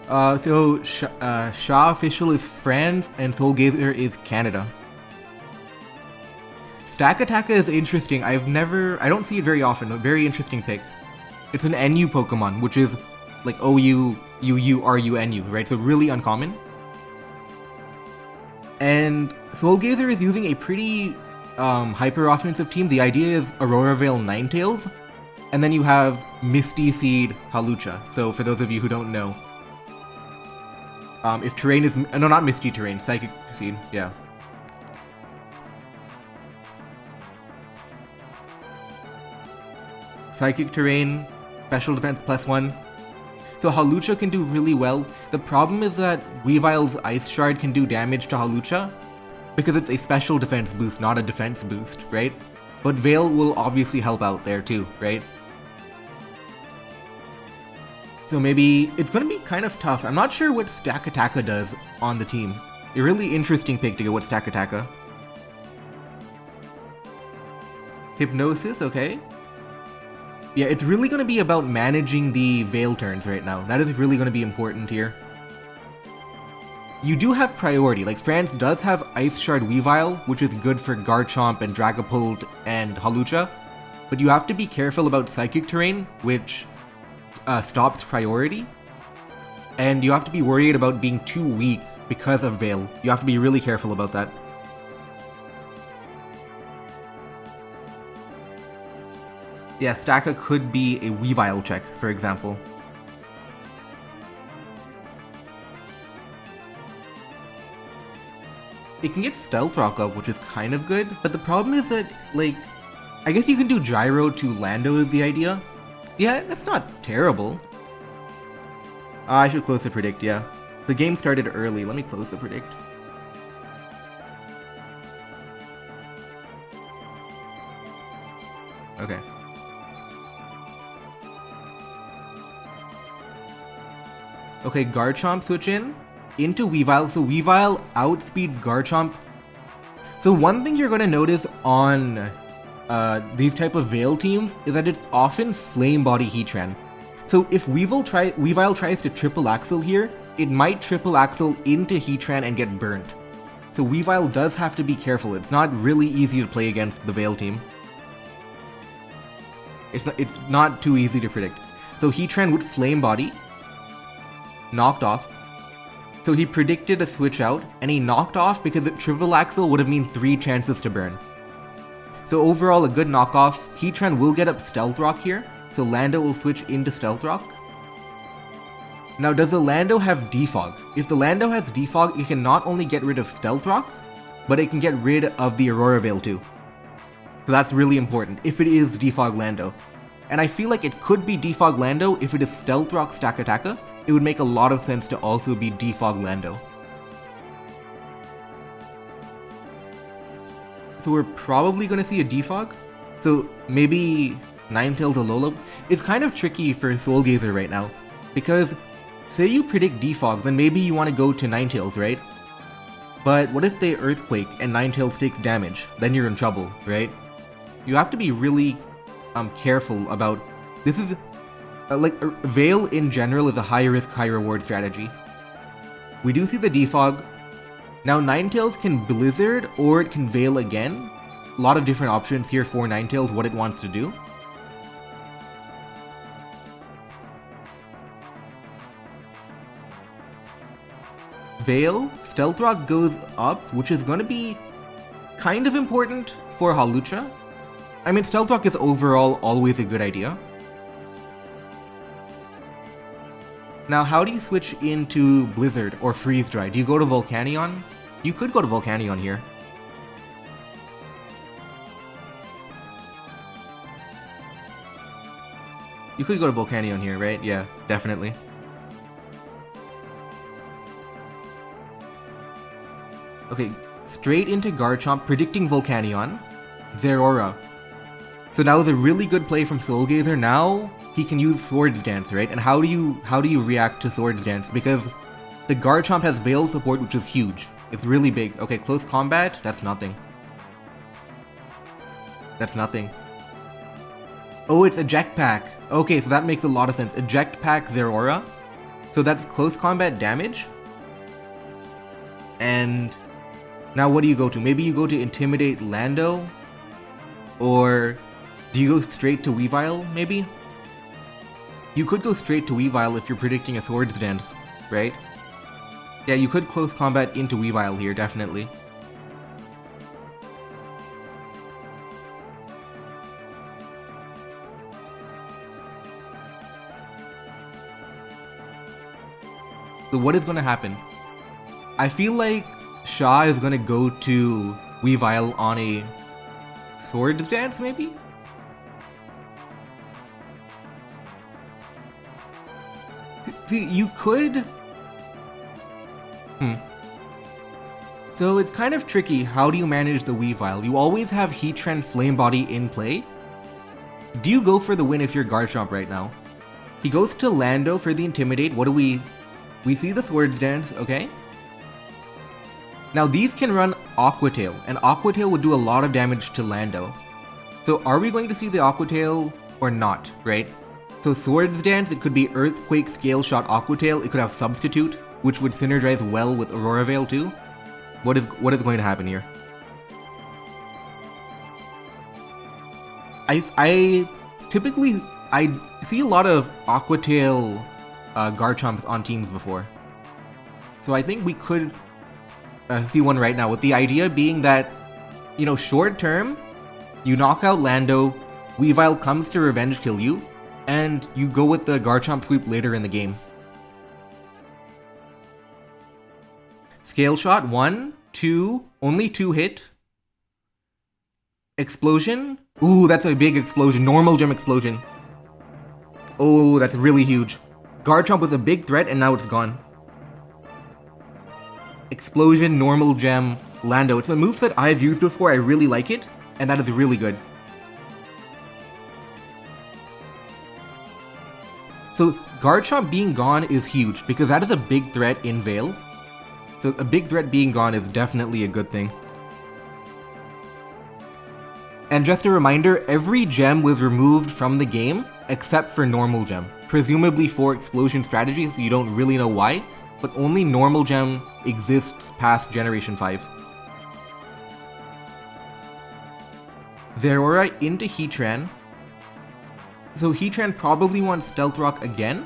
Shaw Official is France and Soulgazer is Canada. Stack Attacker is interesting. I don't see it very often. A very interesting pick. It's an NU Pokemon, which is like OU, UU, RUNU, right? So really uncommon. And Soulgazer is using a pretty hyper offensive team. The idea is Aurora Veil Ninetales, and then you have Misty Seed Halucha. So for those of you who don't know, if terrain is no, not Misty Terrain, Psychic Seed, yeah. Psychic Terrain, Special Defense +1. So Halucha can do really well. The problem is that Weavile's Ice Shard can do damage to Halucha because it's a special defense boost, not a defense boost, right? But Veil will obviously help out there too, right? So maybe it's going to be kind of tough. I'm not sure what Stack Attacker does on the team. A really interesting pick to go with Stack Attacker. Hypnosis, okay. Yeah, it's really going to be about managing the Veil turns right now. That is really going to be important here. You do have priority, like France does have Ice Shard Weavile, which is good for Garchomp and Dragapult and Halucha, but you have to be careful about Psychic Terrain, which stops priority, and you have to be worried about being too weak because of Veil. You have to be really careful about that. Yeah, Stacka could be a Weavile check, for example. It can get Stealth Rock up, which is kind of good, but the problem is that, like, I guess you can do Gyro to Lando is the idea. Yeah, that's not terrible. I should close the predict, yeah. The game started early, let me close the predict. Okay. Okay, Garchomp switch into Weavile, so Weavile outspeeds Garchomp. So one thing you're going to notice on these type of Veil teams is that it's often Flame Body Heatran. So if Weavile tries to triple axle here, it might triple axle into Heatran and get burnt. So Weavile does have to be careful. It's not really easy to play against the Veil team. It's not too easy to predict. So Heatran with Flame Body knocked off. So he predicted a switch out, and he knocked off because the triple axle would have mean 3 chances to burn. So overall, a good knockoff. Heatran will get up Stealth Rock here, so Lando will switch into Stealth Rock. Now, does the Lando have Defog? If the Lando has Defog, it can not only get rid of Stealth Rock, but it can get rid of the Aurora Veil too. So that's really important, if it is Defog Lando. And I feel like it could be Defog Lando if it is Stealth Rock Stack Attacker. It would make a lot of sense to also be Defog Lando. So we're probably going to see a Defog. So maybe Ninetales Alola. It's kind of tricky for Soulgazer right now, because say you predict Defog, then maybe you want to go to Ninetales, right? But what if they Earthquake and Ninetales takes damage? Then you're in trouble, right? You have to be really careful about... This is... Veil in general is a high risk, high reward strategy. We do see the Defog. Now Ninetales can Blizzard or it can Veil again. A lot of different options here for Ninetales, what it wants to do. Veil, Stealth Rock goes up, which is going to be kind of important for Halucha. I mean, Stealth Rock is overall always a good idea. Now, how do you switch into Blizzard or Freeze Dry? Do you go to Volcanion? You could go to Volcanion here. You could go to Volcanion here, right? Yeah, definitely. Okay, straight into Garchomp, predicting Volcanion. Zeraora. So now is a really good play from Soulgazer. Now he can use Swords Dance, right? And how do you react to Swords Dance? Because the Garchomp has Veil support, which is huge. It's really big. Okay, close combat, that's nothing. That's nothing. Oh, it's Eject Pack. Okay, so that makes a lot of sense. Eject Pack Zeraora. So that's close combat damage. And now what do you go to? Maybe you go to Intimidate Lando? Or do you go straight to Weavile, maybe? You could go straight to Weavile if you're predicting a Swords Dance, right? Yeah, you could close combat into Weavile here, definitely. So what is going to happen? I feel like Shah is going to go to Weavile on a Swords Dance, maybe? See, you could... So it's kind of tricky. How do you manage the Weavile? You always have Heatran Flame Body in play. Do you go for the win if you're Garchomp right now? He goes to Lando for the Intimidate. What do we... We see the Swords Dance, okay? Now these can run Aqua Tail, and Aqua Tail would do a lot of damage to Lando. So are we going to see the Aqua Tail or not, right? So Swords Dance, it could be Earthquake, Scale Shot, Aqua Tail. It could have Substitute, which would synergize well with Aurora Veil too. What is going to happen here? I typically see a lot of Aqua Tail Garchomps on teams before. So I think we could see one right now, with the idea being that, you know, short term, you knock out Lando, Weavile comes to revenge kill you, and you go with the Garchomp sweep later in the game. Scale Shot, 1, 2, only 2 hit. Explosion? Ooh, that's a big explosion. Normal Gem Explosion. Oh, that's really huge. Garchomp was a big threat and now it's gone. Explosion, Normal Gem, Lando. It's a move that I've used before, I really like it, and that is really good. So Garchomp being gone is huge, because that is a big threat in Veil. So a big threat being gone is definitely a good thing. And just a reminder, every gem was removed from the game except for Normal Gem. Presumably for explosion strategies, so you don't really know why, but only Normal Gem exists past Generation 5. Zeraora into Heatran. So Heatran probably wants Stealth Rock again.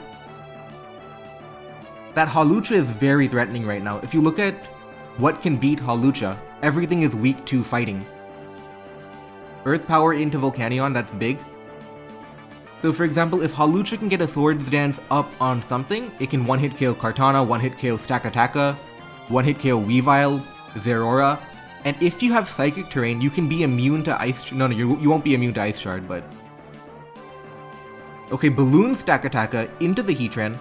That Hawlucha is very threatening right now. If you look at what can beat Hawlucha, everything is weak to fighting. Earth Power into Volcanion, that's big. So for example, if Hawlucha can get a Swords Dance up on something, it can one-hit KO Kartana, one-hit KO Stakataka, one-hit KO Weavile, Zeraora, and if you have Psychic Terrain, you can be immune to Ice... No, you won't be immune to Ice Shard, but... Okay, Balloon Stakataka into the Heatran.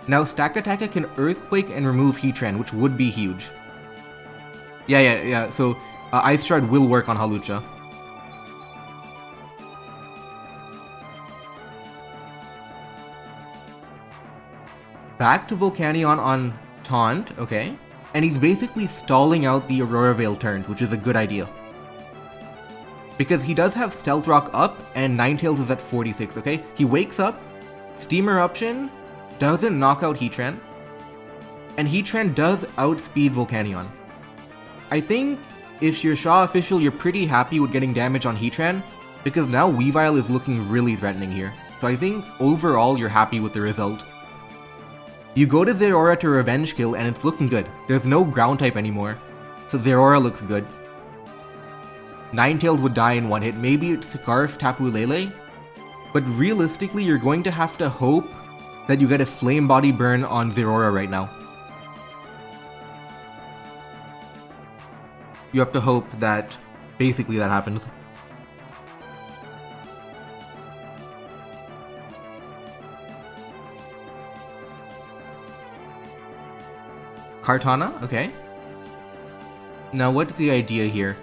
Now Stakataka can Earthquake and remove Heatran, which would be huge. Yeah, so Ice Shard will work on Hawlucha. Back to Volcanion on Taunt, okay. And he's basically stalling out the Aurora Veil turns, which is a good idea. Because he does have Stealth Rock up, and Ninetales is at 46, okay? He wakes up, Steam Eruption, doesn't knock out Heatran, and Heatran does outspeed Volcanion. I think if you're Shaw official, you're pretty happy with getting damage on Heatran, because now Weavile is looking really threatening here. So I think overall you're happy with the result. You go to Zeraora to revenge kill and it's looking good. There's no ground type anymore, so Zeraora looks good. Ninetales would die in one hit, maybe it's Scarf, Tapu Lele, but realistically you're going to have to hope that you get a Flame Body burn on Zeraora right now. You have to hope that basically that happens. Kartana, okay. Now what's the idea here?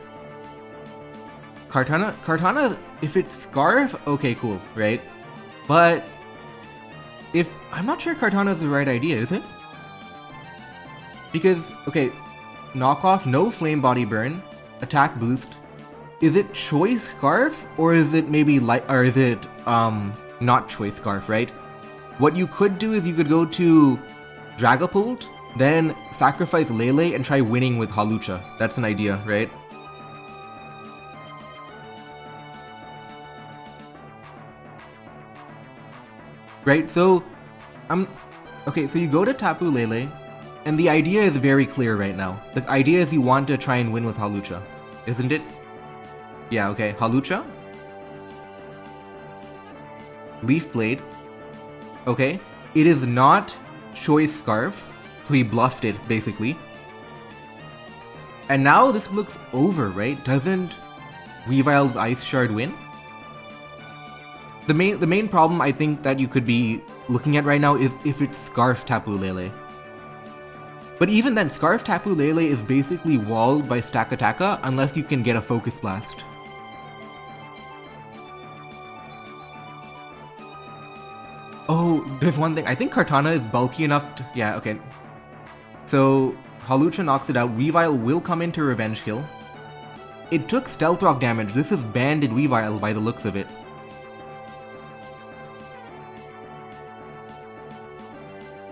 Kartana, if it's Scarf, okay, cool, right? But if, I'm not sure Kartana is the right idea, is it? Because, okay, knockoff, no Flame Body burn, attack boost. Is it Choice Scarf, or is it maybe or is it, not Choice Scarf, right? What you could do is you could go to Dragapult, then sacrifice Lele and try winning with Hawlucha. That's an idea, right? Right, so okay, so you go to Tapu Lele, and the idea is very clear right now. The idea is you want to try and win with Hawlucha, isn't it? Yeah, okay, Hawlucha. Leaf Blade. Okay, it is not Choice Scarf, so he bluffed it, basically. And now this looks over, right? Doesn't Weavile's Ice Shard win? The main problem I think that you could be looking at right now is if it's Scarf Tapu Lele. But even then, Scarf Tapu Lele is basically walled by Stakataka unless you can get a Focus Blast. Oh, there's one thing. I think Kartana is bulky enough to... Yeah, okay. So, Hawlucha knocks it out. Weavile will come into Revenge Kill. It took Stealth Rock damage. This is banded Weavile by the looks of it.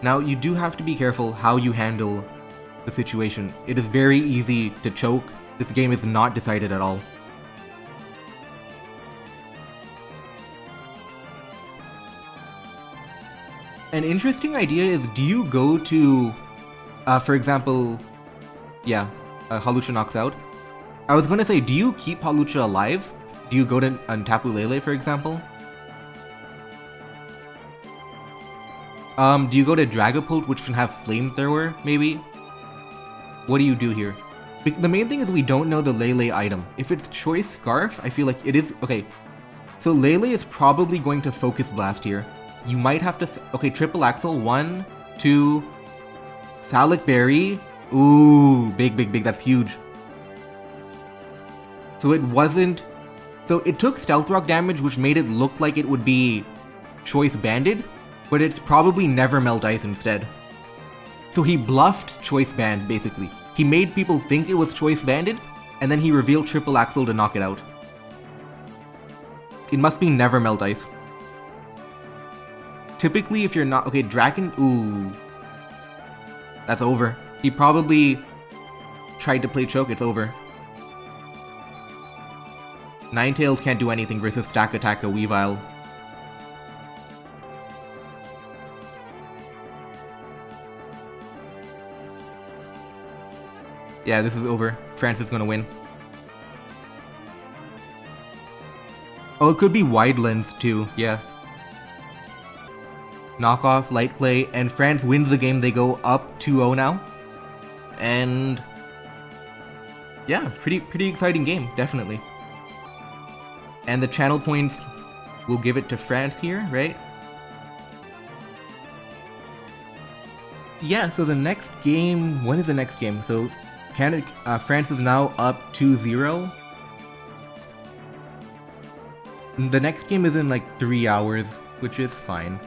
Now, you do have to be careful how you handle the situation. It is very easy to choke. This game is not decided at all. An interesting idea is, do you go to, for example, yeah, Hawlucha knocks out. I was going to say, do you keep Hawlucha alive? Do you go to Tapu Lele, for example? Do you go to Dragapult, which can have Flamethrower, maybe? What do you do here? The main thing is we don't know the Lele item. If it's Choice Scarf, I feel like it is... Okay, so Lele is probably going to Focus Blast here. You might have to... Okay, Triple Axle. 1, 2... Salic Berry. Ooh, big, big, big. That's huge. So it wasn't... So it took Stealth Rock damage, which made it look like it would be Choice Banded, but it's probably never Melt Ice instead. So he bluffed Choice Band, basically. He made people think it was Choice Banded, and then he revealed Triple Axle to knock it out. It must be never Melt Ice. Typically, if you're not... Okay, Dragon... Ooh. That's over. He probably tried to play Choke. It's over. Ninetales can't do anything versus Stakataka Weavile. Yeah, this is over. France is gonna win. Oh, it could be Wide Lens too, yeah. Knockoff, Light Clay, and France wins the game. They go up 2-0 now. And... yeah, pretty exciting game, definitely. And the channel points will give it to France here, right? Yeah, so the next game... When is the next game? So Canada, France is now up 2-0. The next game is in like 3 hours, which is fine.